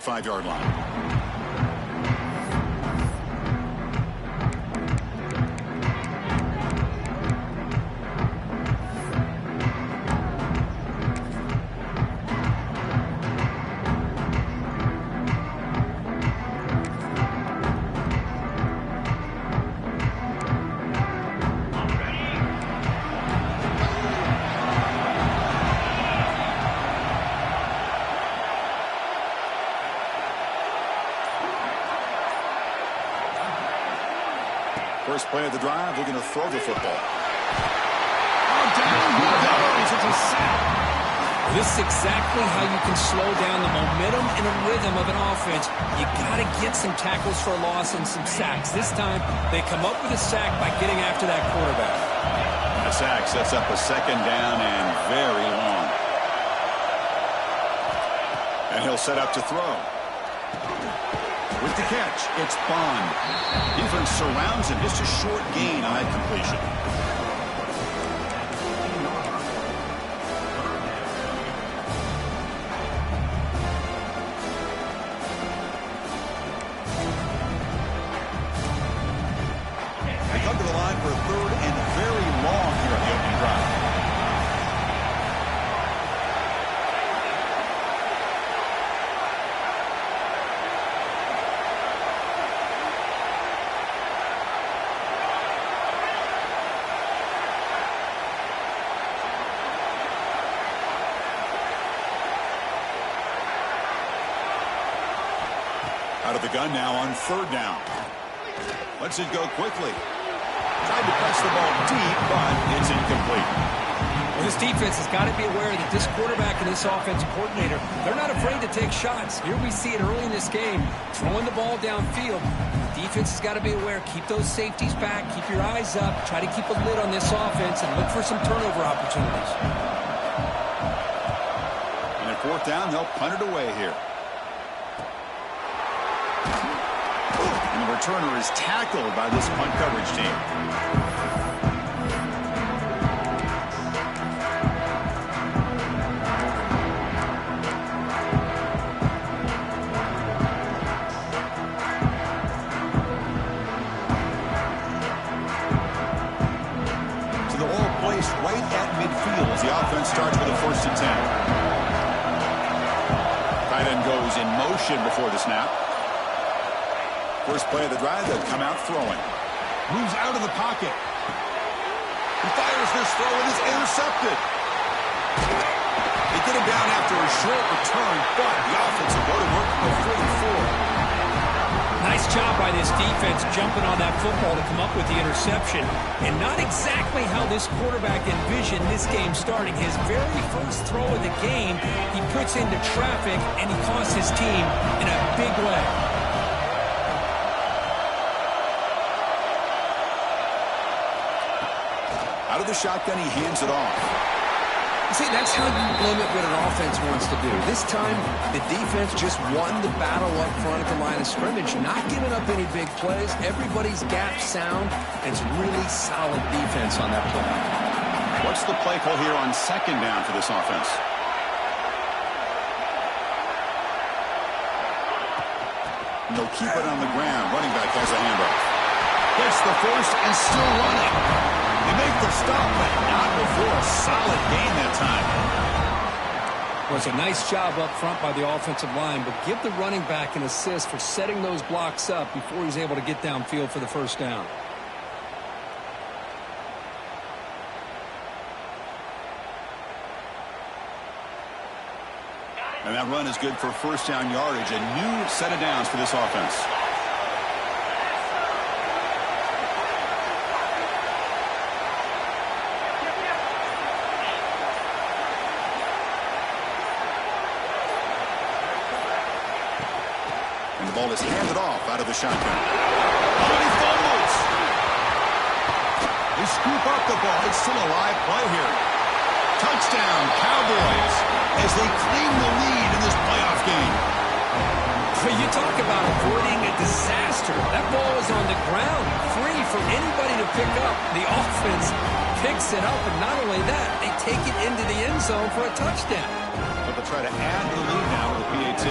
5-yard line. First play of the drive, they're going to throw the football. Oh, down he goes. It's a sack. This is exactly how you can slow down the momentum and a rhythm of an offense. You got to get some tackles for a loss and some sacks. This time, they come up with a sack by getting after that quarterback. A sack sets up a second down and very long. And he'll set up to throw. With the catch, it's Bond. Defense surrounds him. Just a short gain on that completion. They come to the line for a third and very long here on the opening drive. Out of the gun now on third down. Lets it go quickly. Tried to press the ball deep, but it's incomplete. Well, this defense has got to be aware that this quarterback and this offensive coordinator, they're not afraid to take shots. Here we see it early in this game, throwing the ball downfield. The defense has got to be aware. Keep those safeties back. Keep your eyes up. Try to keep a lid on this offense and look for some turnover opportunities. And at fourth down, they'll punt it away here. And the returner is tackled by this punt coverage team. So the ball placed right at midfield as the offense starts with a 1st and 10. Tight end goes in motion before the snap. First play of the drive, they'll come out throwing. Moves out of the pocket. He fires this throw and is intercepted. They get him down after a short return, but the offense will go to work for 44. Nice job by this defense jumping on that football to come up with the interception. And not exactly how this quarterback envisioned this game starting. His very first throw of the game, he puts into traffic, and he costs his team in a big way. Out of the shotgun, he hands it off. See, that's how you limit what an offense wants to do. This time, the defense just won the battle up front at the line of scrimmage, not giving up any big plays. Everybody's gap sound, and it's really solid defense on that play. What's the play call here on second down for this offense? And they'll keep it on the ground. Running back has a handoff. Gets the first and still running. They make the stop, but not before a solid gain that time. Well, it's a nice job up front by the offensive line, but give the running back an assist for setting those blocks up before he's able to get downfield for the first down. And that run is good for first down yardage. A new set of downs for this offense. And the ball is handed off out of the shotgun. Oh, he fumbles. They scoop up the ball. It's still a live play here. Touchdown, Cowboys, as they claim the lead in this playoff game. You talk about avoiding a disaster. That ball is on the ground, free for anybody to pick up. The offense picks it up, and not only that, they take it into the end zone for a touchdown. But they'll try to add to the lead now with the PAT.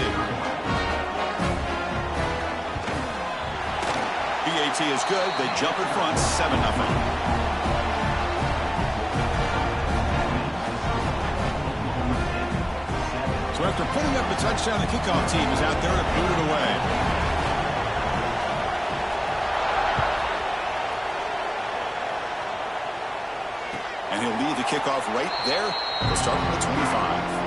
efficiency is good. They jump in front 7-0. So after putting up a touchdown, the kickoff team is out there to boot it away. And he'll lead the kickoff right there. He'll start from the 25.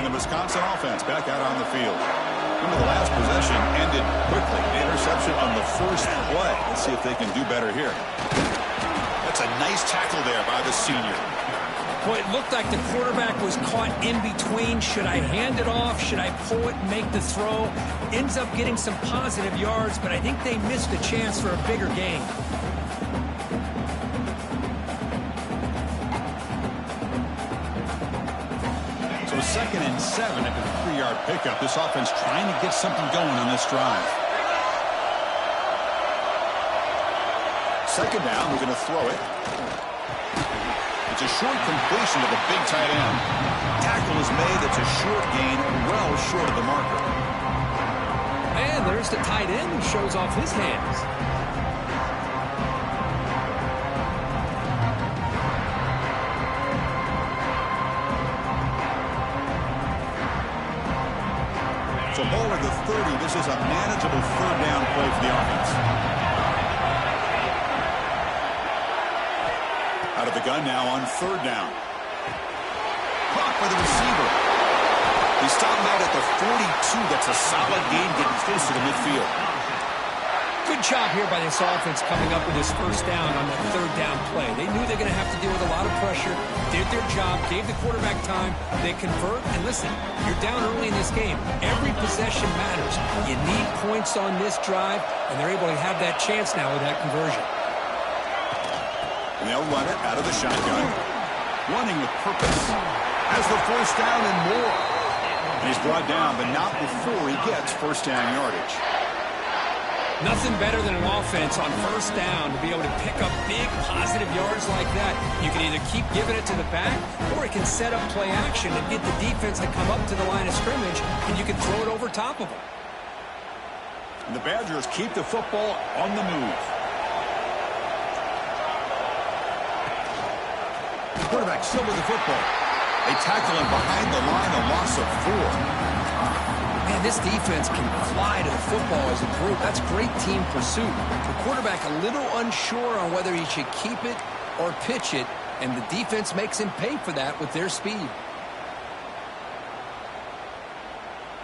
Wisconsin offense back out on the field. Remember, the last possession ended quickly. The interception on the first play. Let's see if they can do better here. That's a nice tackle there by the senior. Boy, it looked like the quarterback was caught in between. Should I hand it off? Should I pull it and make the throw? Ends up getting some positive yards, but I think they missed a chance for a bigger gain. So 2nd and 7 after the 3-yard pickup. This offense trying to get something going on this drive. 2nd down, we're going to throw it. It's a short completion to the big tight end. Tackle is made. It's a short gain, well short of the marker. And there's the tight end who shows off his hands. So ball at the 30. This is a manageable 3rd down play for the offense. Out of the gun now on 3rd down. Caught by the receiver. He stopped out at the 42. That's a solid gain getting closer to midfield. Good job here by this offense coming up with his 1st down on that 3rd down play. They knew they're going to have to deal with a lot of pressure, did their job, gave the quarterback time, they convert, and listen, you're down early in this game. Every possession matters. You need points on this drive, and they're able to have that chance now with that conversion. And they'll run it out of the shotgun. Running with purpose. Has the 1st down and more. And he's brought down, but not before he gets 1st down yardage. Nothing better than an offense on 1st down to be able to pick up big positive yards like that. You can either keep giving it to the back, or it can set up play action and get the defense to come up to the line of scrimmage, and you can throw it over top of them. And the Badgers keep the football on the move. The quarterback still with the football. They tackle him behind the line, a loss of 4. Man, this defense can fly to the football as a group. That's great team pursuit. The quarterback a little unsure on whether he should keep it or pitch it, and the defense makes him pay for that with their speed.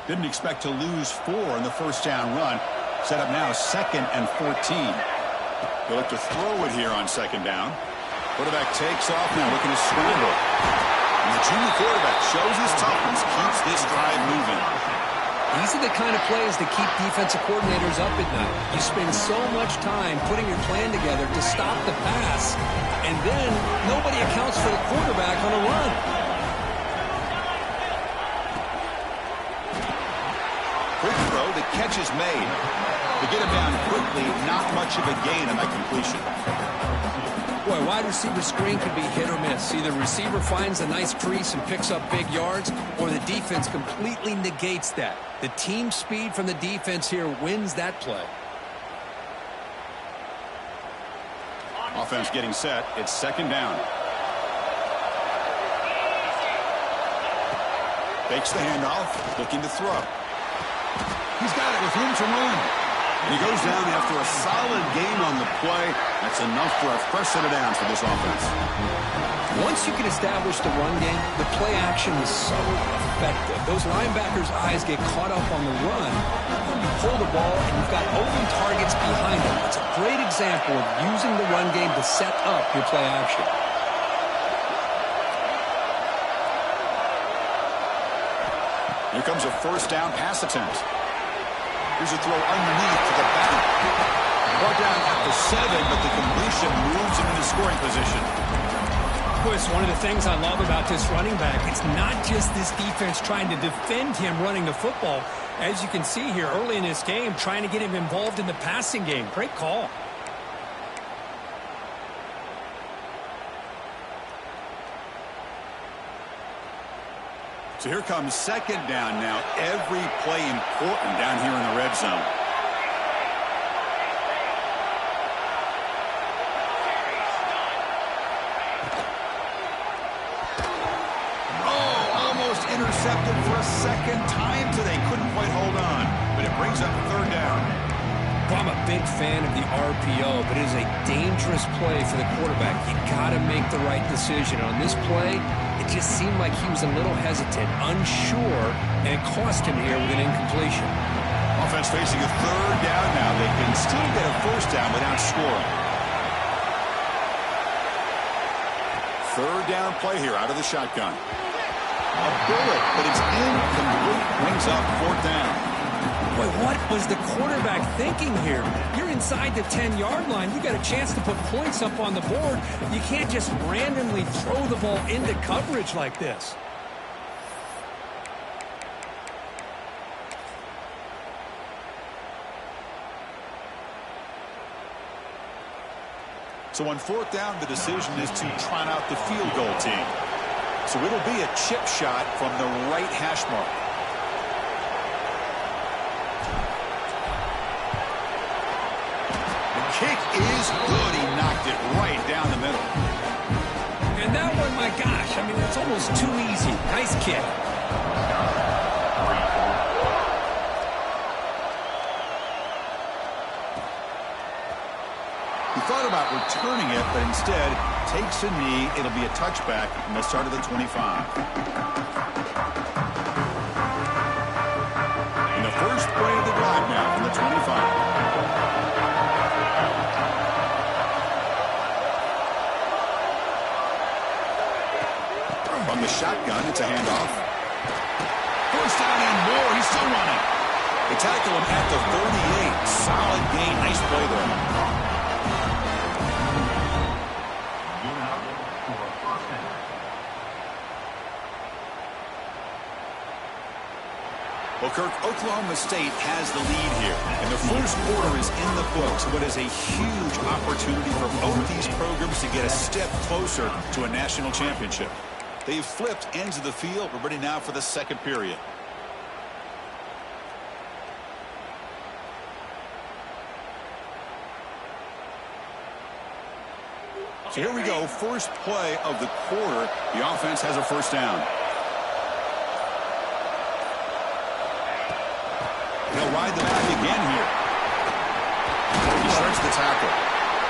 Didn't expect to lose 4 in the 1st down run. Set up now 2nd and 14. They'll look to throw it here on 2nd down. Quarterback takes off now, looking to scramble. And the junior quarterback shows his toughness, keeps this drive moving. These are the kind of plays that keep defensive coordinators up at night. You spend so much time putting your plan together to stop the pass, and then nobody accounts for the quarterback on a run. Quick throw, the catch is made. To get him down quickly, not much of a gain on that completion. Boy, wide receiver screen can be hit or miss. Either receiver finds a nice crease and picks up big yards, or the defense completely negates that. The team speed from the defense here wins that play. Offense getting set. It's 2nd down. Fakes the handoff, looking to throw. He's got it with room to run. He goes down after a solid gain on the play. That's enough for a fresh set of downs for this offense. Once you can establish the run game, the play action is so effective. Those linebackers' eyes get caught up on the run. You pull the ball, and you've got open targets behind them. It's a great example of using the run game to set up your play action. Here comes a 1st down pass attempt. Here's a throw underneath to the back. Brought down at the 7, but the completion moves him into scoring position. It's one of the things I love about this running back. It's not just this defense trying to defend him running the football. As you can see here early in this game, trying to get him involved in the passing game. Great call. So here comes second down now. Every play important down here in the red zone. Oh, almost intercepted for a second time today. Couldn't quite hold on, but it brings up third down. Well, I'm a big fan of the RPO, but it is a dangerous play for the quarterback. You got to make the right decision. On this play, it just seemed like he was a little hesitant, unsure, and it cost him here with an incompletion. Offense facing a third down now. They can still get a first down without scoring. Third down play here out of the shotgun. A bullet, but it's incomplete. Brings up fourth down. Boy, what was the quarterback thinking here? You're inside the 10-yard line. You got a chance to put points up on the board. You can't just randomly throw the ball into coverage like this. So on fourth down, the decision is to trot out the field goal team. So it'll be a chip shot from the right hash mark. Kick is good. He knocked it right down the middle. And that one, my gosh, I mean, it's almost too easy. Nice kick. He thought about returning it, but instead takes a knee. It'll be a touchback, and they'll start at the 25. And the first play of the drive now from the 25. From the shotgun, it's a handoff. First down and more. He's still running. They tackle him at the 38. Solid gain. Nice play there. Well, Kirk, Oklahoma State has the lead here, and the first quarter is in the books. What is a huge opportunity for both these programs to get a step closer to a national championship. They've flipped ends of the field. We're ready now for the second period. So here we go. First play of the quarter. The offense has a first down. He'll ride the back again here. He starts the tackle.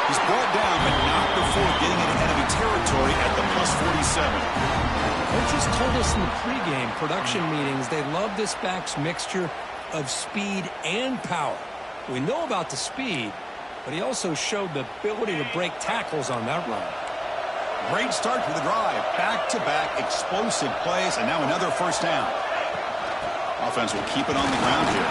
He's brought down, but not before getting into enemy territory at the +47. Coaches told us in the pregame production meetings they love this back's mixture of speed and power. We know about the speed, but he also showed the ability to break tackles on that run. Great start to the drive. Back-to-back explosive plays, and now another first down. Offense will keep it on the ground here.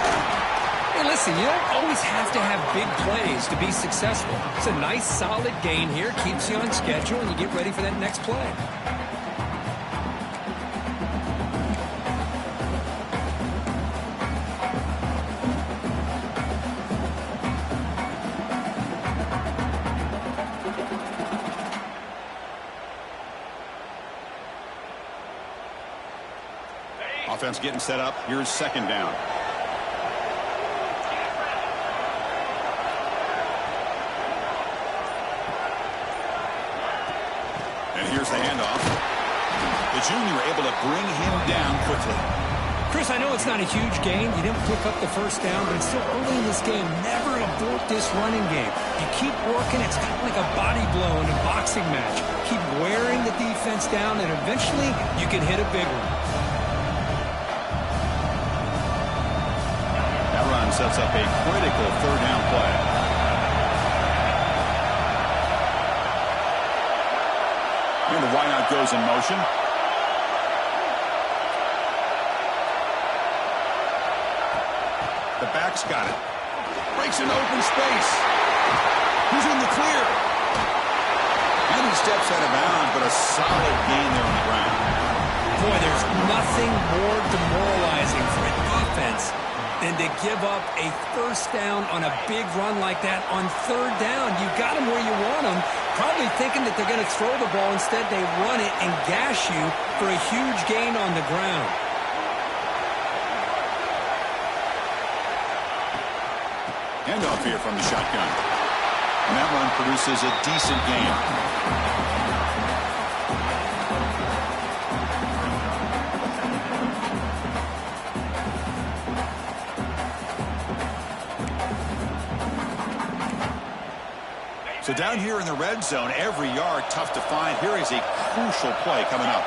Hey, listen, you don't always have to have big plays to be successful. It's a nice, solid gain here. Keeps you on schedule, and you get ready for that next play. Offense getting set up. Here's second down. And here's the handoff. The junior able to bring him down quickly. Chris, I know it's not a huge gain. You didn't pick up the first down, but it's still early in this game. Never abort this running game. You keep working. It's kind of like a body blow in a boxing match. Keep wearing the defense down, and eventually you can hit a big one. That run sets up a critical third down play. And the wideout goes in motion. The back's got it. Breaks into open space. Who's in the clear? And he steps out of bounds, but a solid gain there on the ground. Boy, there's nothing more demoralizing for a defense than to give up a first down on a big run like that on third down. You got them where you want them, probably thinking that they're going to throw the ball. Instead, they run it and gash you for a huge gain on the ground. Handoff here from the shotgun. And that run produces a decent gain. So down here in the red zone, every yard tough to find. Here is a crucial play coming up.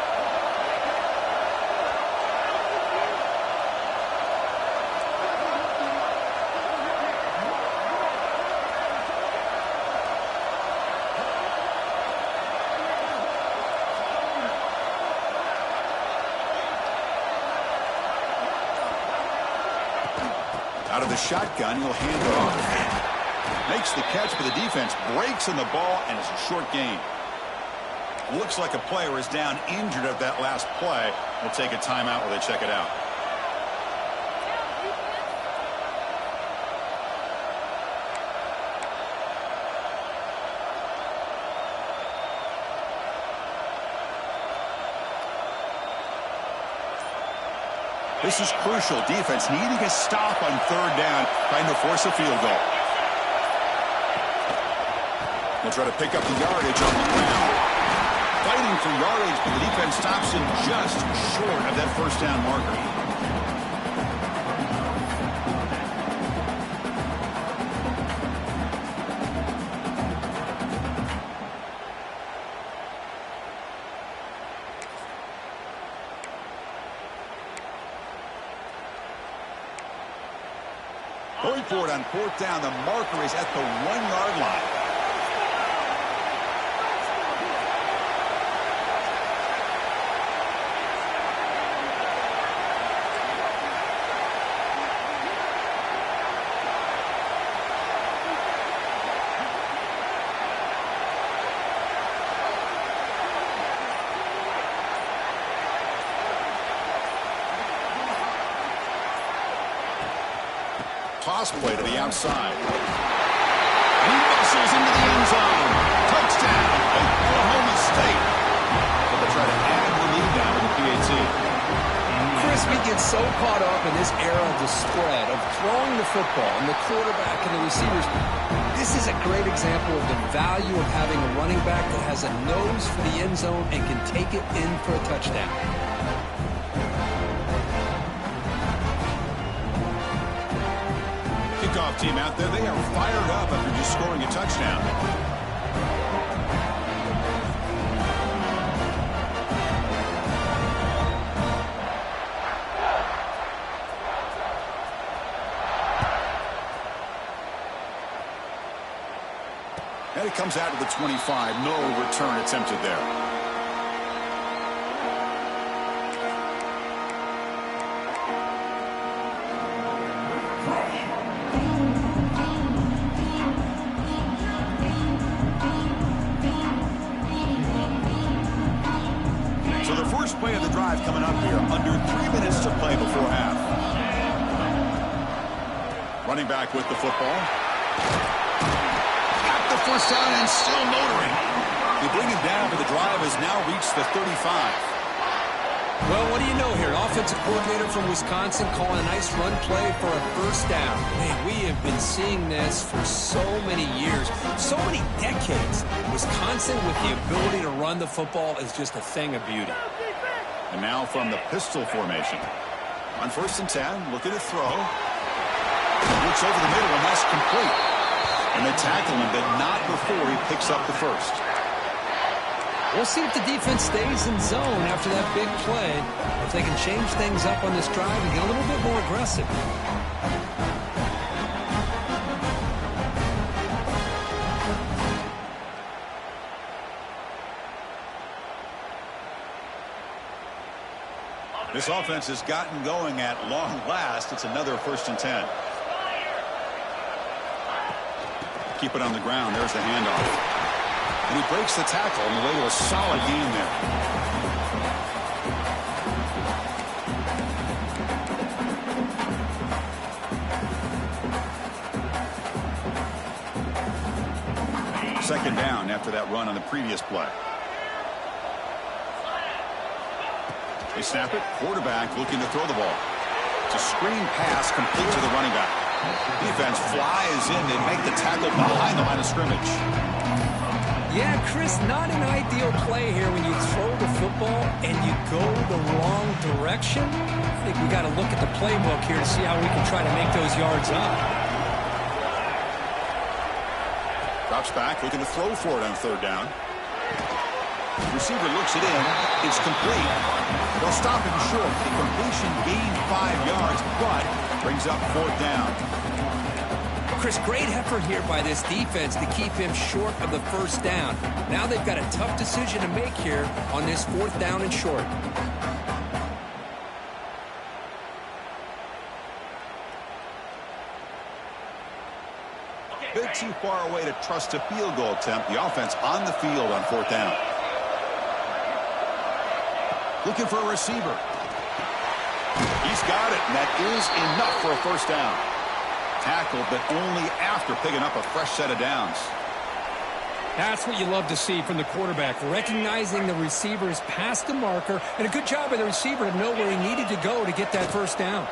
Out of the shotgun, he'll hand it off. Makes the catch, but the defense breaks in the ball, and it's a short gain. Looks like a player is down injured at that last play. We'll take a timeout while they check it out. This is crucial. Defense needing a stop on third down, trying to force a field goal. They'll try to pick up the yardage on the ground. Fighting for yardage, but the defense stops him just short of that first down marker. Going for it on fourth down, the marker is at the 1-yard line. Toss play to the outside. He muscles into the end zone. Touchdown, Oklahoma State. But they try to add the lead down to the PAT. Chris, we get so caught up in this era of the spread, of throwing the football and the quarterback and the receivers. This is a great example of the value of having a running back that has a nose for the end zone and can take it in for a touchdown. Kickoff team out there, they are fired up after just scoring a touchdown. And it comes out to the 25. No return attempted there. Play of the drive coming up here. Under 3 minutes to play before half. Running back with the football. Got the first down and still motoring. They bring him down, but the drive has now reached the 35. Well, what do you know here? An offensive coordinator from Wisconsin calling a nice run play for a first down. Man, we have been seeing this for so many years, so many decades. Wisconsin with the ability to run the football is just a thing of beauty. And now from the pistol formation. On 1st and 10, looking to throw. Looks over the middle, and that's complete. And they tackle him, but not before he picks up the first. We'll see if the defense stays in zone after that big play. If they can change things up on this drive and get a little bit more aggressive. This offense has gotten going at long last. It's another 1st and 10. Keep it on the ground. There's the handoff. And he breaks the tackle on the way to a solid gain there. Second down after that run on the previous play. They snap it. Quarterback looking to throw the ball. It's a screen pass complete to the running back. Defense flies in. They make the tackle behind the line of scrimmage. Yeah, Chris, not an ideal play here when you throw the football and you go the wrong direction. I think we got to look at the playbook here to see how we can try to make those yards up. Drops back, looking to throw for it on third down. Receiver looks it in. It's complete. They'll stop him short. The completion gained 5 yards, but brings up fourth down. Chris, great effort here by this defense to keep him short of the first down. Now they've got a tough decision to make here on this fourth down and short. Bit too far away to trust a field goal attempt. The offense on the field on fourth down. Looking for a receiver. He's got it, and that is enough for a first down. Tackled, but only after picking up a fresh set of downs. That's what you love to see from the quarterback, recognizing the receiver's past the marker, and a good job by the receiver to know where he needed to go to get that first down.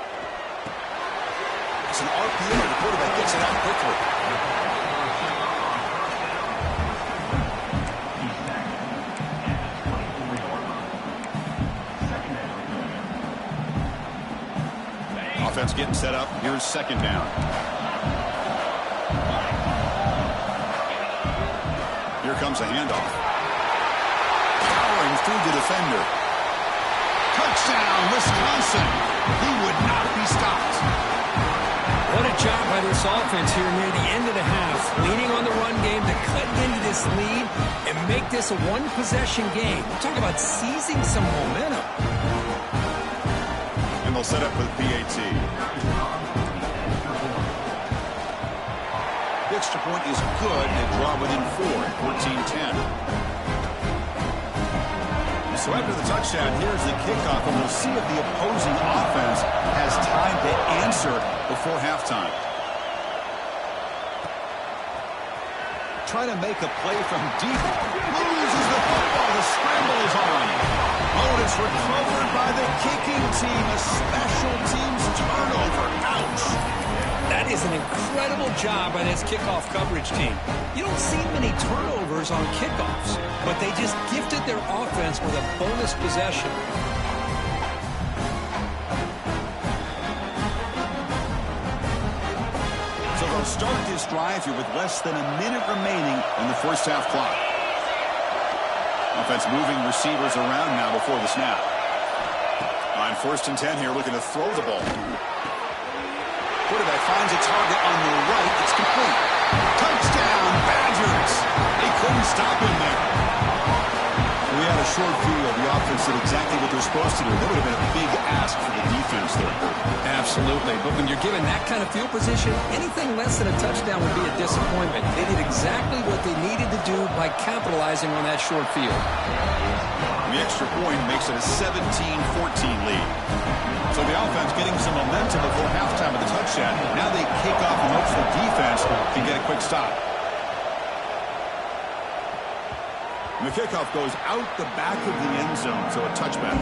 It's an RPO. The quarterback gets it out quickly. Offense getting set up. Here's second down. Here comes a handoff. Powering through the defender. Touchdown, Wisconsin. He would not be stopped. What a job by this offense here near the end of the half. Leaning on the run game to cut into this lead and make this a one-possession game. Talk about seizing some momentum. They'll set up with PAT. The extra point is good. They draw within 4 at 14-10. So after the touchdown, here's the kickoff, and we'll see if the opposing offense has time to answer before halftime. Trying to make a play from deep. Loses the football. The scramble is on. Oh, it's recovered by the kicking team. A special teams turnover. Ouch. That is an incredible job by this kickoff coverage team. You don't see many turnovers on kickoffs, but they just gifted their offense with a bonus possession. So they'll start this drive here with less than a minute remaining in the first half clock. Offense moving receivers around now before the snap. On 1st and 10 here, looking to throw the ball. Quarterback finds a target on the right. It's complete. Touchdown, Badgers. They couldn't stop him there. We had a short field. The offense did exactly what they're supposed to do. That would have been a big ask for the defense there. Absolutely. But when you're given that kind of field position, anything less than a touchdown would be a disappointment. They did exactly what they needed to do by capitalizing on that short field. The extra point makes it a 17-14 lead. So the offense getting some momentum before halftime with the touchdown. Now they kick off and hopes the defense can get a quick stop. And the kickoff goes out the back of the end zone, so a touchback.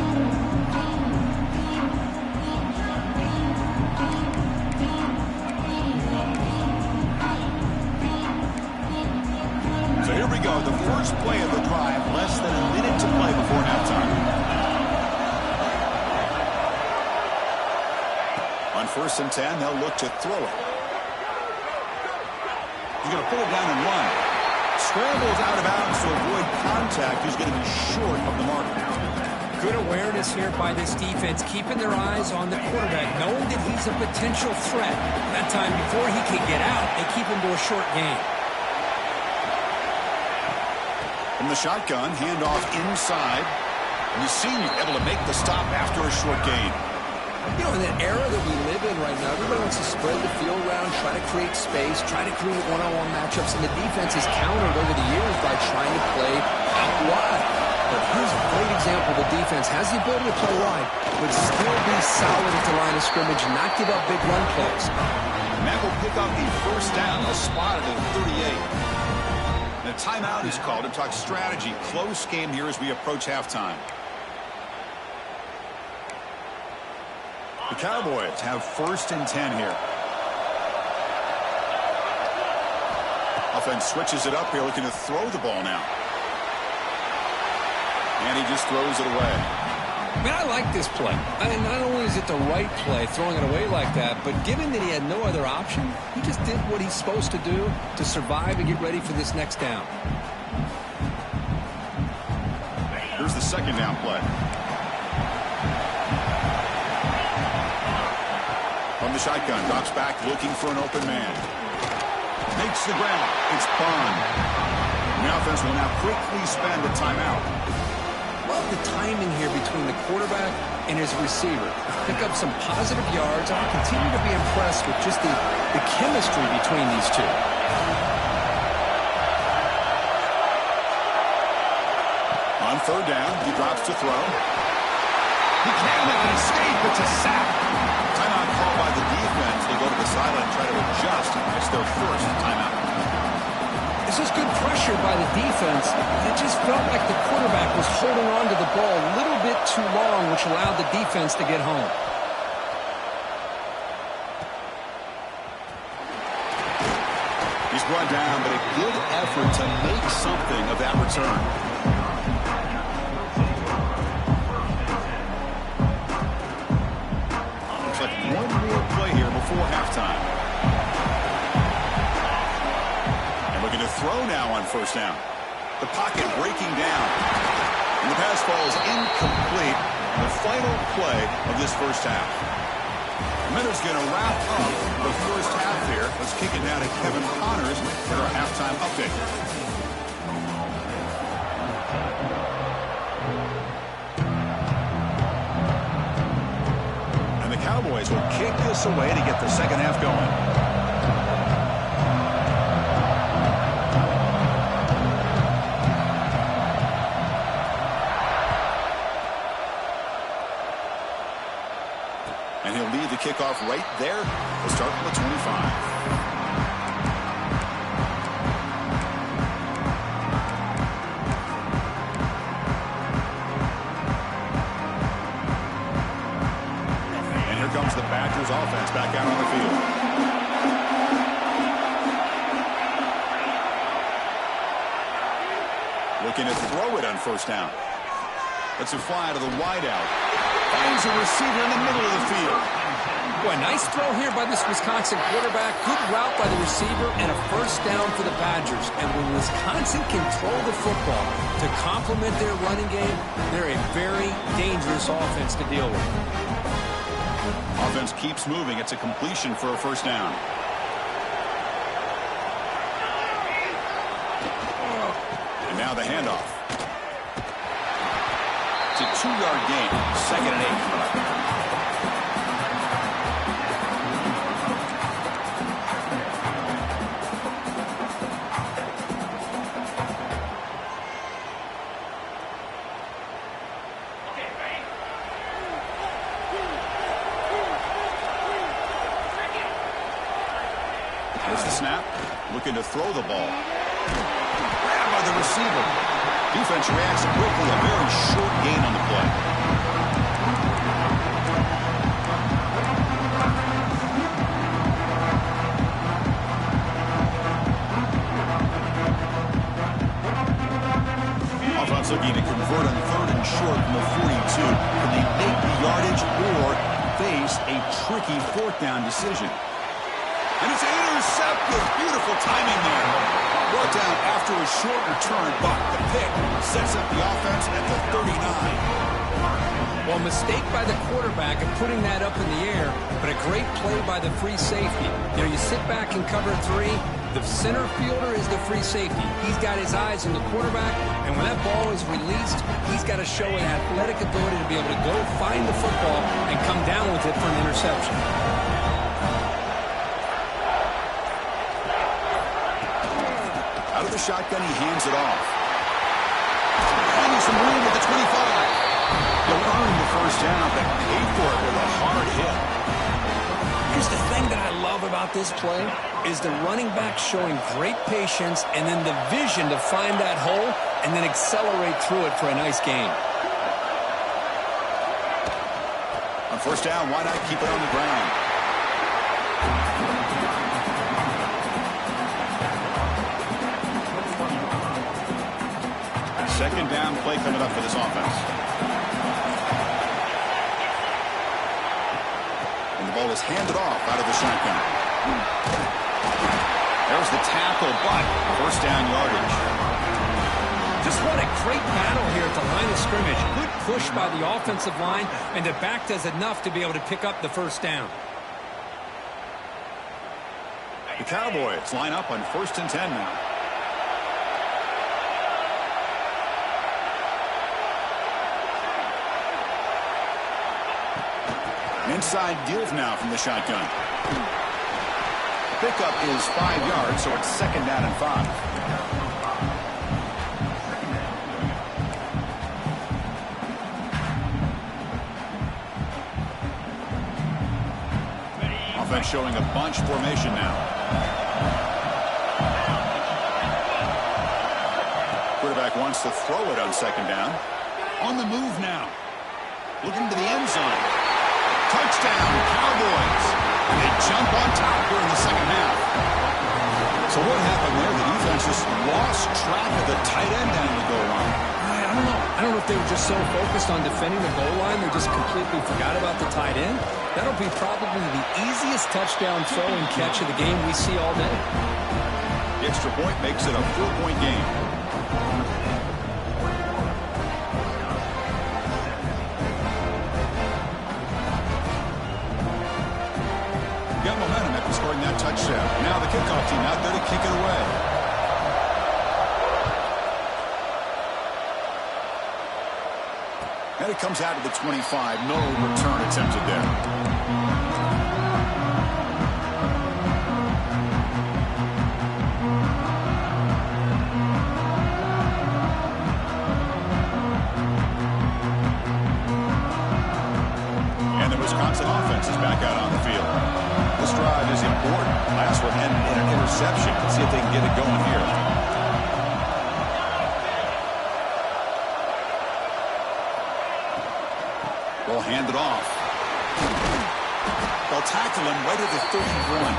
So here we go, the first play of the drive, less than a minute to play before halftime. On 1st and 10, they'll look to throw it. He's going to pull it down and run. Scrambles out of bounds to avoid contact. He's going to be short of the mark. Good awareness here by this defense, keeping their eyes on the quarterback, knowing that he's a potential threat. That time, before he can get out, they keep him to a short gain. From the shotgun, handoff inside. And the senior able to make the stop after a short gain. You know, in that era that we live in right now, everybody wants to spread the field around, try to create space, try to create one-on-one matchups, and the defense has countered over the years by trying to play out wide. But here's a great example. The defense has the ability to play wide, but still be solid at the line of scrimmage and not give up big run plays. And that will pick up the first down, a spot at the 38. And a timeout is called to talk strategy. Close game here as we approach halftime. The Cowboys have 1st and 10 here. Offense switches it up here, looking to throw the ball now. And he just throws it away. Man, I like this play. Not only is it the right play, throwing it away like that, but given that he had no other option, he just did what he's supposed to do to survive and get ready for this next down. Here's the second down play. From the shotgun, drops back, looking for an open man. Makes the ground. It's Bond. The offense will now quickly spend a timeout. Love the timing here between the quarterback and his receiver. Pick up some positive yards. I continue to be impressed with just the chemistry between these two. On third down, he drops to throw. He cannot escape. It's a sack. Timeout called by the defense. They go to the sideline and try to adjust. It's their first timeout. This is good pressure by the defense. It just felt like the quarterback was holding on to the ball a little bit too long, which allowed the defense to get home. He's brought down, but a good effort to make something of that return. Looks like one more play here before halftime. To throw now on first down. The pocket breaking down. And the pass falls incomplete. The final play of this first half. Miller's going to wrap up the first half here. Let's kick it now to Kevin Connors for our halftime update. And the Cowboys will kick this away to get the second half going. And he'll lead the kickoff right there. We'll start from the 25. And here comes the Badgers offense back out on the field. Looking to throw it on first down. Let's fly to the wideout. Finds a receiver in the middle of the field. Boy, nice throw here by this Wisconsin quarterback. Good route by the receiver and a first down for the Badgers. And when Wisconsin can throw the football to complement their running game, they're a very dangerous offense to deal with. Offense keeps moving. It's a completion for a first down. And now the handoff. It's a 2-yard gain, 2nd and 8. There's the snap, looking to throw the ball. Grabbed by the receiver. Defense reacts quickly, a very short gain on the play. Offense looking to convert on 3rd and short from the 42. Can they make the yardage or face a tricky 4th down decision? And it's intercepted. Beautiful timing there. Brought down after a short return, but the pick sets up the offense at the 39. Well, mistake by the quarterback of putting that up in the air, but a great play by the free safety. You know, you sit back and cover 3. The center fielder is the free safety. He's got his eyes on the quarterback, and when that ball is released, he's got to show an athletic ability to be able to go find the football and come down with it for an interception. Out of the shotgun, he hands it off. Finding some room at the 25. He'll earn the first down, but paid for it with a hard hit. Here's the thing that I love about this play is the running back showing great patience and then the vision to find that hole and then accelerate through it for a nice gain. On first down, why not keep it on the ground? second down play coming up for this offense. And the ball is handed off out of the shotgun. There's the tackle, but first down yardage. Just what a great battle here at the line of scrimmage. Good push by the offensive line, and the back does enough to be able to pick up the first down. The Cowboys line up on 1st and 10 now. Inside give now from the shotgun. Pickup is 5 yards, so it's second down and 5. Offense showing a bunch formation now. Quarterback wants to throw it on second down. On the move now. Looking to the end zone. Touchdown, Cowboys. And they jump on top here in the second half. So what happened there? The defense just lost track of the tight end down the goal line. I don't know. I don't know if they were just so focused on defending the goal line they just completely forgot about the tight end. That'll be probably the easiest touchdown throw and catch of the game we see all day. The extra point makes it a 4-point game. Got momentum after scoring that touchdown. Now the kickoff team out there to kick it away. And it comes out to the 25. No return attempted there. And the Wisconsin offense is back out on the field. This drive is important. Last one ended in an interception. Let's see if they can get it going here. Ball handed off. They'll tackle him right at the 31.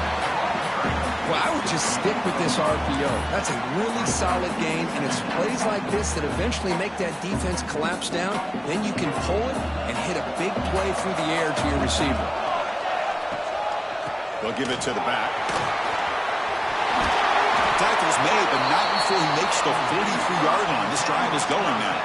Well, I would just stick with this RPO. That's a really solid game, and it's plays like this that eventually make that defense collapse down. Then you can pull it and hit a big play through the air to your receiver. They'll give it to the back. Tackle's made, but not before he makes the 43-yard line. This drive is going now.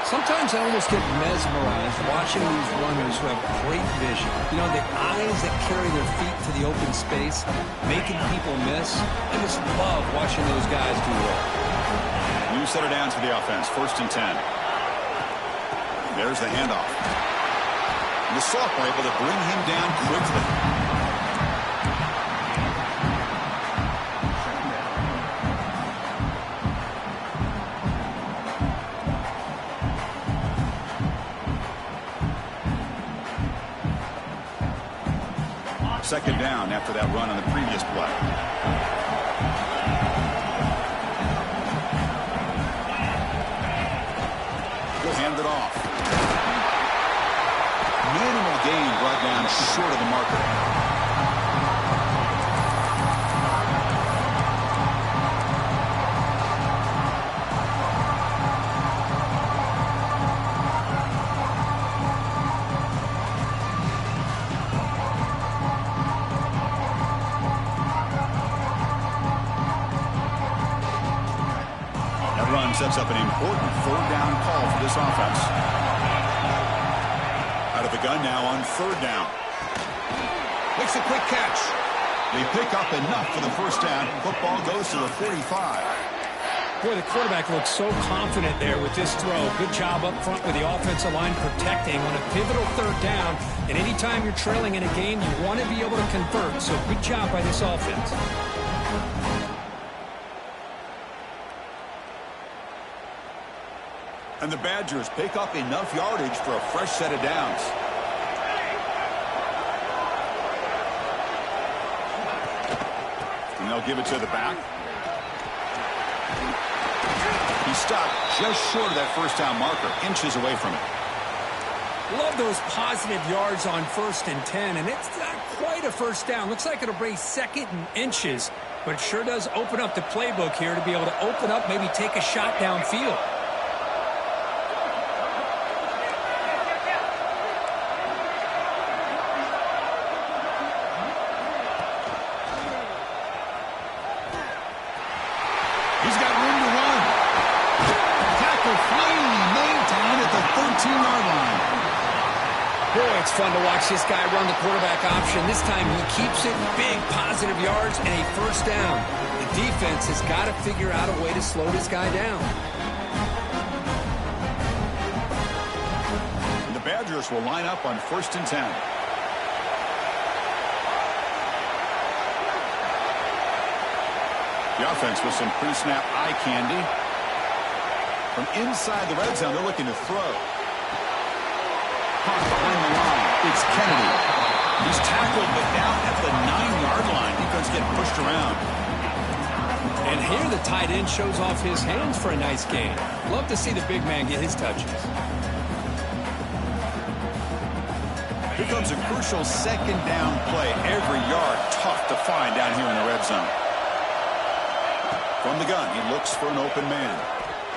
Sometimes I almost get mesmerized watching these runners who have great vision. You know, the eyes that carry their feet to the open space, making people miss. I just love watching those guys do well. New set it down to the offense. 1st and 10. There's the handoff. And the sophomore able to bring him down quickly. Second down after that run on the previous play. He'll hand it off. Minimal gain brought down short of the marker. Sets up an important 3rd down call for this offense. Out of the gun now on 3rd down. Makes a quick catch. They pick up enough for the first down. Football goes to the 45. Boy, the quarterback looks so confident there with this throw. Good job up front with the offensive line protecting on a pivotal 3rd down. And anytime you're trailing in a game, you want to be able to convert. So good job by this offense. And the Badgers pick up enough yardage for a fresh set of downs. And they'll give it to the back. He stopped just short of that first down marker, inches away from it. Love those positive yards on 1st and 10, and it's not quite a first down. Looks like it'll bring 2nd and inches, but it sure does open up the playbook here to be able to open up, maybe take a shot downfield. He's got room to run. Tackle finally maintained at the 13-yard line. Boy, it's fun to watch this guy run the quarterback option. This time he keeps it, big positive yards, and a first down. The defense has got to figure out a way to slow this guy down. The Badgers will line up on 1st and 10. The offense with some pre-snap eye candy. From inside the red zone, they're looking to throw. Caught behind the line. It's Kennedy. He's tackled, but down at the 9-yard line. Defense getting pushed around. And here the tight end shows off his hands for a nice gain. Love to see the big man get his touches. Here comes a crucial 2nd down play. Every yard tough to find down here in the red zone. From the gun, he looks for an open man.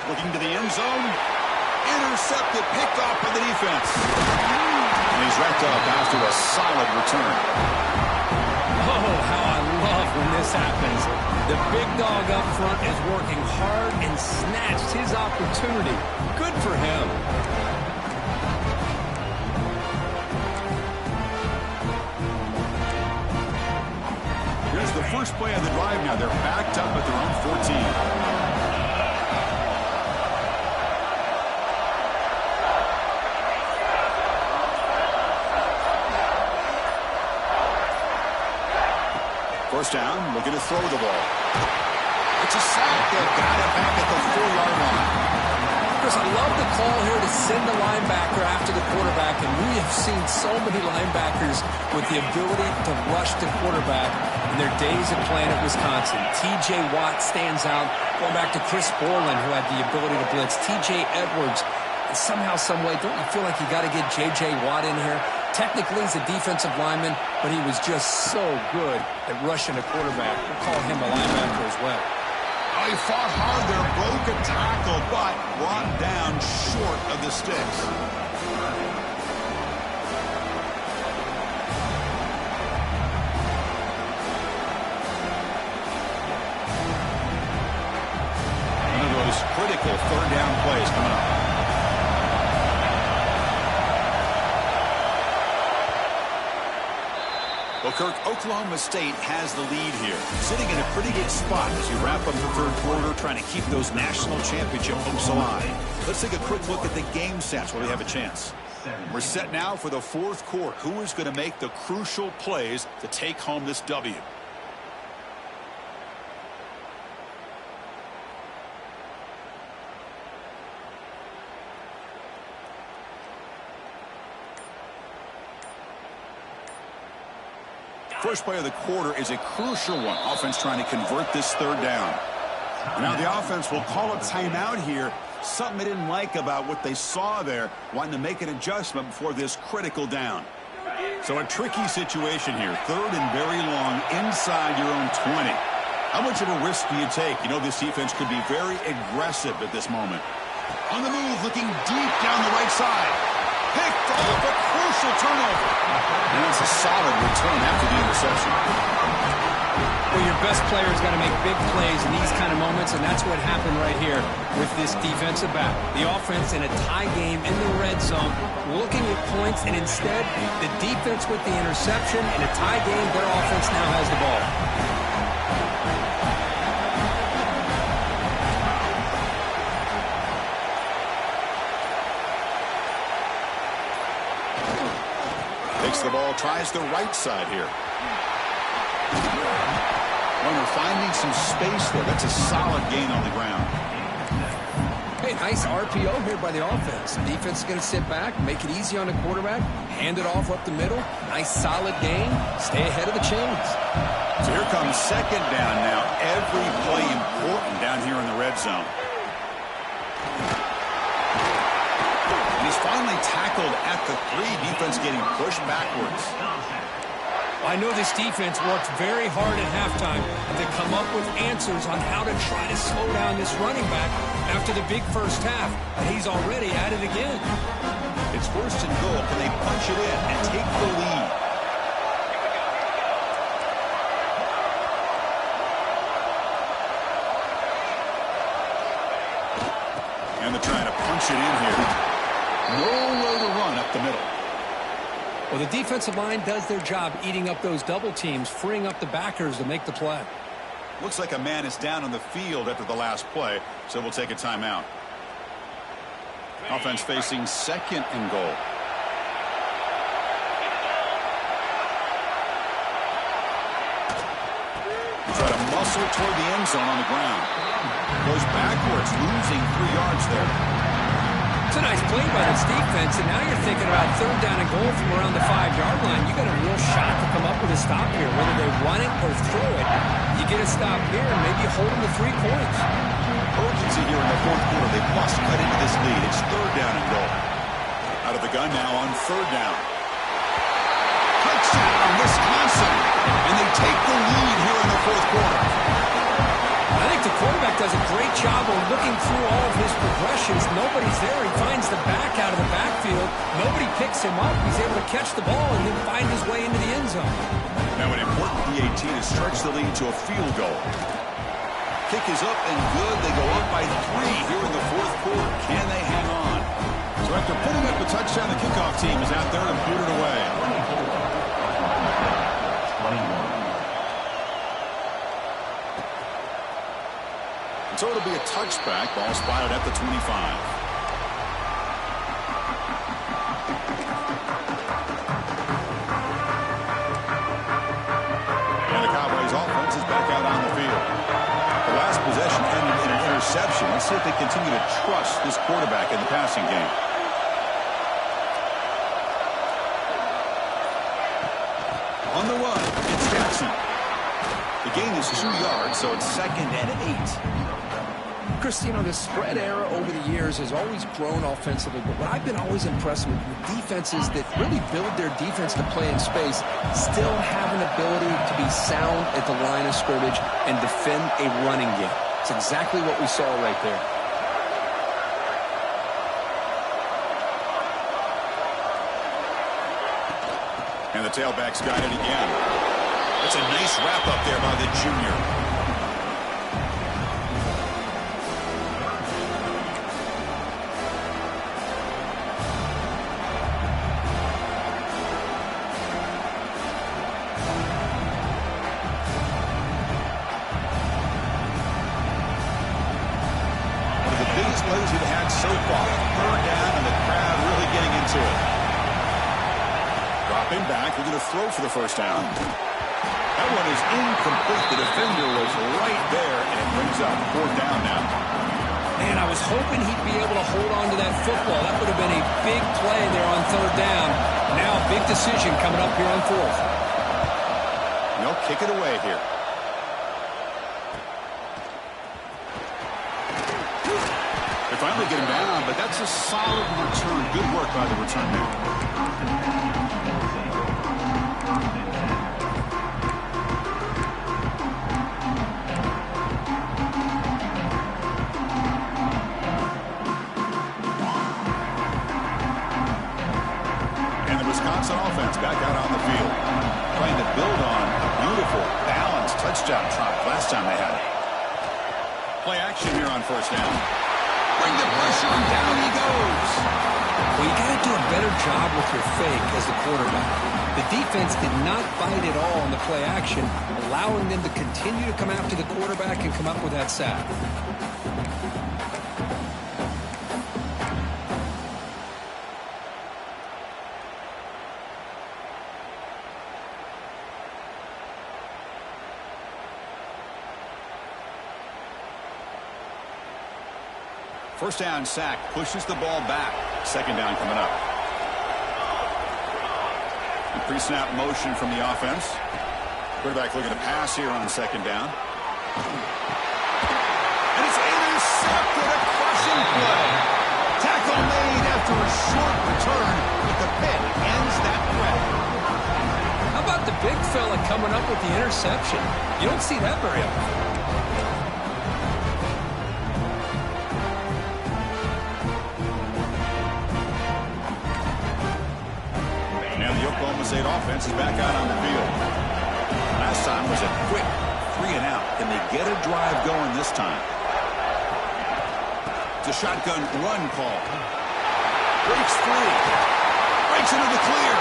Looking to the end zone. Intercepted, picked off by the defense. And he's wrapped up after a solid return. Oh, how I love when this happens. The big dog up front is working hard and snatched his opportunity. Good for him. Here's the first play of the drive now. They're backed up at their own 14. First down, looking to throw the ball. It's a sack. They've got it back at the 4-yard line. Chris, I love the call here to send the linebacker after the quarterback, and we have seen so many linebackers with the ability to rush the quarterback in their days of playing at Wisconsin. T.J. Watt stands out, going back to Chris Borland, who had the ability to blitz. T.J. Edwards, and somehow, some way, don't you feel like you got to get J.J. Watt in here? Technically, he's a defensive lineman, but he was just so good at rushing a quarterback. We'll call him a linebacker as well. Oh, he fought hard there, broke a tackle, but brought down short of the sticks. One of those critical 3rd down plays coming up. Well, Kirk, Oklahoma State has the lead here, sitting in a pretty good spot as you wrap up the 3rd quarter, trying to keep those national championship hopes alive. Let's take a quick look at the game stats where we have a chance. We're set now for the 4th quarter. Who is going to make the crucial plays to take home this W? First play of the quarter is a crucial one. Offense trying to convert this 3rd down. Now the offense will call a timeout here. Something they didn't like about what they saw there, wanting to make an adjustment before this critical down. So a tricky situation here. 3rd and very long inside your own 20. How much of a risk do you take? You know this defense could be very aggressive at this moment. On the move, looking deep down the right side. Picked off, a crucial turnover. And it's a solid return after the interception. Well, your best player's got to make big plays in these kind of moments, and that's what happened right here with this defensive back. The offense in a tie game in the red zone, looking at points, and instead, the defense with the interception. In a tie game, their offense now has the ball. Takes the ball, tries the right side here. Runner finding some space there. That's a solid gain on the ground. Hey, nice RPO here by the offense. The defense is going to sit back, make it easy on the quarterback, hand it off up the middle. Nice solid gain. Stay ahead of the chains. So here comes 2nd down now. Every play important down here in the red zone. And he's finally tackled at the 3. Defense getting pushed backwards. I know this defense worked very hard at halftime to come up with answers on how to try to slow down this running back after the big first half. And he's already at it again. It's 1st and goal. Can they punch it in and take the lead? And they're trying to punch it in here. Nowhere to run up the middle. Well, the defensive line does their job eating up those double teams, freeing up the backers to make the play. Looks like a man is down on the field after the last play, so we'll take a timeout. Offense facing 2nd and goal. He tried to muscle toward the end zone on the ground. Goes backwards, losing 3 yards there. It's a nice play by this defense, and now you're thinking about 3rd down and goal from around the 5-yard line. You got a real shot to come up with a stop here, whether they run it or throw it. You get a stop here and maybe hold them to 3 points. Urgency here in the 4th quarter. They must cut into this lead. It's 3rd down and goal. Out of the gun now on 3rd down. Touchdown, Wisconsin. And they take the lead here in the 4th quarter. I think the quarterback does a great job of looking through all of his progressions. Nobody's there. He finds the back out of the backfield. Nobody picks him up. He's able to catch the ball and then find his way into the end zone. Now an important PAT to stretch the lead to a field goal. Kick is up and good. They go up by 3 here in the 4th quarter. Can they hang on? So after putting up a touchdown, the kickoff team is out there to boot it away. So it'll be a touchback. Ball spotted at the 25. And the Cowboys offense is back out on the field. The last possession ended in an interception. Let's see if they continue to trust this quarterback in the passing game. On the run, it's Jackson. The gain is 2 yards, so it's 2nd and 8. Chris, you know, the spread era over the years has always grown offensively, but what I've been always impressed with defenses that really build their defense to play in space still have an ability to be sound at the line of scrimmage and defend a running game. It's exactly what we saw right there. And the tailback's got it again. That's a nice wrap up there by the junior. Plays he'd had so far. 3rd down and the crowd really getting into it. Dropping back, they're going to throw for the 1st down. That one is incomplete. The defender was right there, and it brings up 4th down now. Man, I was hoping he'd be able to hold on to that football. That would have been a big play there on 3rd down. Now a big decision coming up here on 4th. And they'll kick it away here. Finally get him down, but that's a solid return. Good work by the return man. And the Wisconsin offense back out on the field, trying to build on a beautiful, balanced touchdown drive last time they had it. Play action here on 1st down. Bring the pressure, and down he goes. Well, you got to do a better job with your fake as the quarterback. The defense did not bite at all on the play action, allowing them to continue to come after the quarterback and come up with that sack. First down sack, pushes the ball back. 2nd down coming up. Pre-snap motion from the offense. Quarterback looking to pass here on 2nd down. And it's intercepted, a crushing play. Tackle made after after a short return, but the pick ends that threat. How about the big fella coming up with the interception? You don't see that very often. Now the Oklahoma State offense is back out on the field. Last time was a quick 3 and out. Can they get a drive going this time? It's a shotgun run call. Breaks free. Breaks into the clear.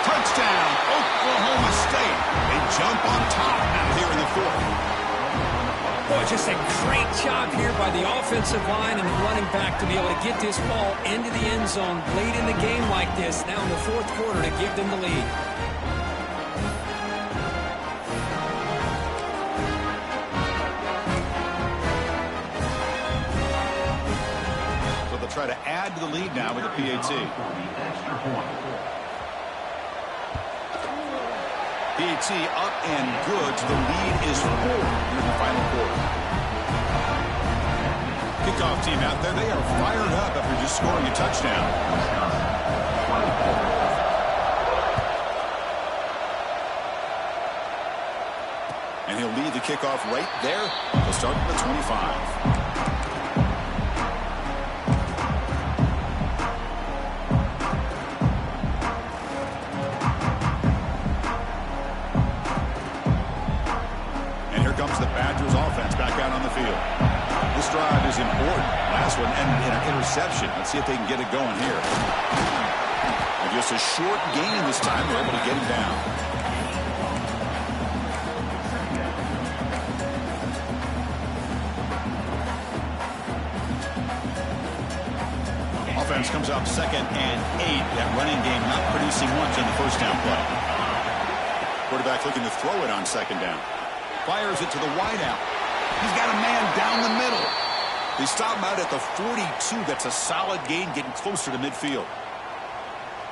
Touchdown, Oklahoma State. They jump on top now here in the fourth. Boy, just a great job here by the offensive line and the running back to be able to get this ball into the end zone late in the game like this. Now in the fourth quarter to give them the lead. So they'll try to add to the lead now with the PAT. PAT up and good. So the lead is 4 in the final quarter. Kickoff team out there. They are fired up after just scoring a touchdown. And he'll lead the kickoff right there. They'll start at the 25. The Badgers offense back out on the field. This drive is important. Last one ended in an interception. Let's see if they can get it going here. And just a short gain this time. They're able to get him down. Offense comes up 2nd and 8. That running game not producing much on the first down play. Quarterback looking to throw it on 2nd down. Fires it to the wideout. He's got a man down the middle. They stop him out at the 42. That's a solid gain, getting closer to midfield.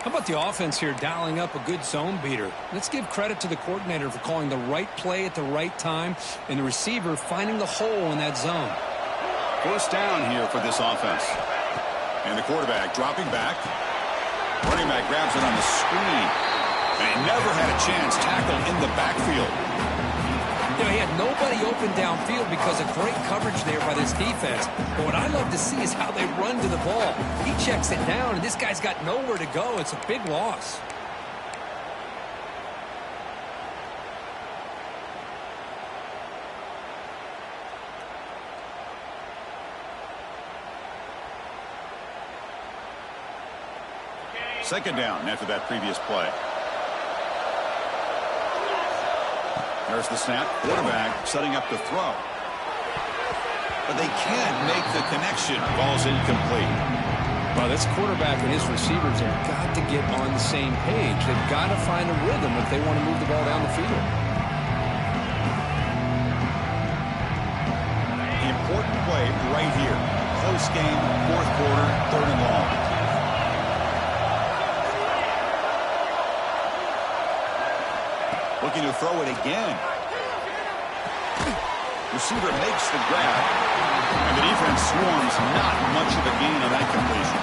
How about the offense here dialing up a good zone beater? Let's give credit to the coordinator for calling the right play at the right time and the receiver finding the hole in that zone. First down here for this offense. And the quarterback dropping back. Running back grabs it on the screen. And he never had a chance. Tackled in the backfield. You know, he had nobody open downfield because of great coverage there by this defense. But what I love to see is how they run to the ball. He checks it down, and this guy's got nowhere to go. It's a big loss. Second down after that previous play. There's the snap. Quarterback setting up the throw. But they can't make the connection. Ball's incomplete. Well, this quarterback and his receivers have got to get on the same page. They've got to find a rhythm if they want to move the ball down the field. The important play right here. Close game, fourth quarter, 3rd and long. Looking to throw it again. Receiver makes the grab. And the defense swarms. Not much of a gain on that completion.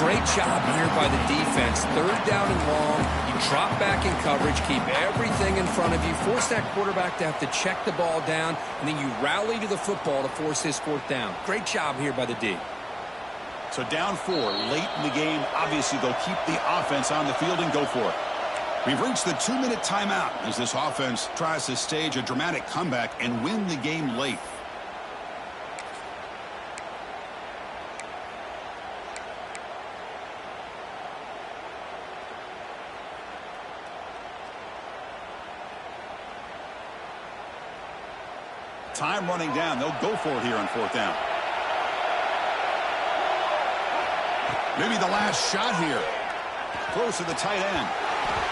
Great job here by the defense. 3rd down and long. You drop back in coverage, keep everything in front of you, force that quarterback to have to check the ball down, and then you rally to the football to force this 4th down. Great job here by the D. So down 4 late in the game. Obviously, they'll keep the offense on the field and go for it. We've reached the 2-minute timeout as this offense tries to stage a dramatic comeback and win the game late. Time running down. They'll go for it here on 4th down. Maybe the last shot here. Close to the tight end.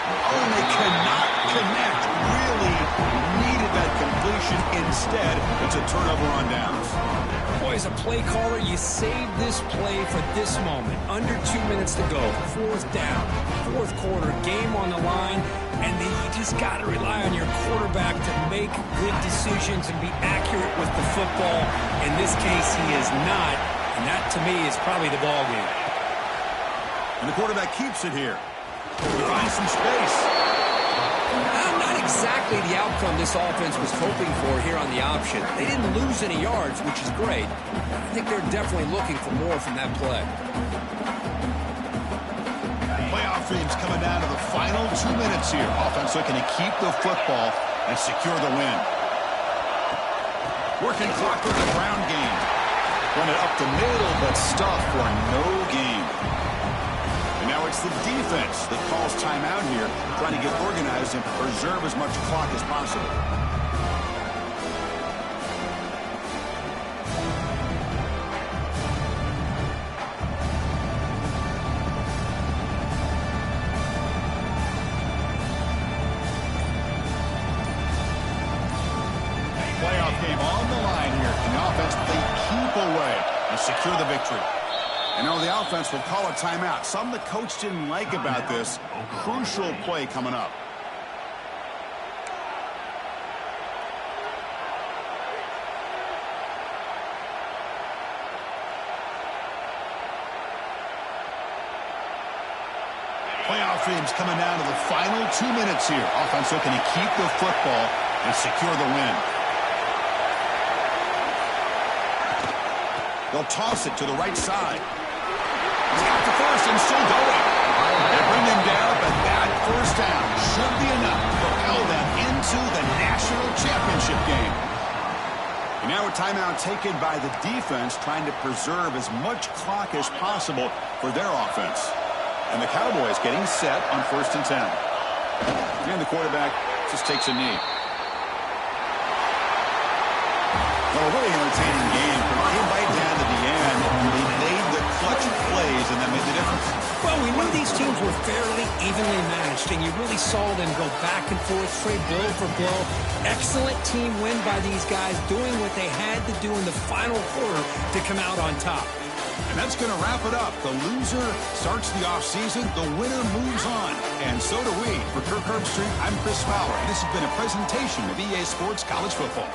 Oh, and they cannot connect. Really needed that completion. Instead, it's a turnover on downs. Boy, as a play caller, you save this play for this moment. Under 2 minutes to go. 4th down. 4th quarter. Game on the line. And then you just got to rely on your quarterback to make good decisions and be accurate with the football. In this case, he is not. And that, to me, is probably the ball game. And the quarterback keeps it here. He finds some space. Not exactly the outcome this offense was hoping for here on the option. They didn't lose any yards, which is great. I think they're definitely looking for more from that play. Playoff dreams coming down to the final 2 minutes here. Offense looking to keep the football and secure the win. Working clock with the ground game. Run it up the middle, but stuffed for no gain. And now it's the defense that calls timeout here, trying to get organized and preserve as much clock as possible. Playoff game on the line here. Can the offense play keep away and secure the victory? And now the offense will call a timeout. Something the coach didn't like about this. Crucial play coming up. Playoff dreams coming down to the final 2 minutes here. Offense looking to keep the football and secure the win. They'll toss it to the right side. He's got the first and still going. They bring him down, but that first down should be enough to propel them into the national championship game. And now a timeout taken by the defense, trying to preserve as much clock as possible for their offense. And the Cowboys getting set on 1st and 10. And the quarterback just takes a knee. Well, a really entertaining game. Came right down to the end. They made the clutch plays, and that made the difference. Well, we knew these teams were fairly evenly matched, and you really saw them go back and forth, trade blow for blow. Excellent team win by these guys, doing what they had to do in the final quarter to come out on top. And that's going to wrap it up. The loser starts the offseason. The winner moves on. And so do we. For Kirk Herbstreit, I'm Chris Fowler. And this has been a presentation of EA Sports College Football.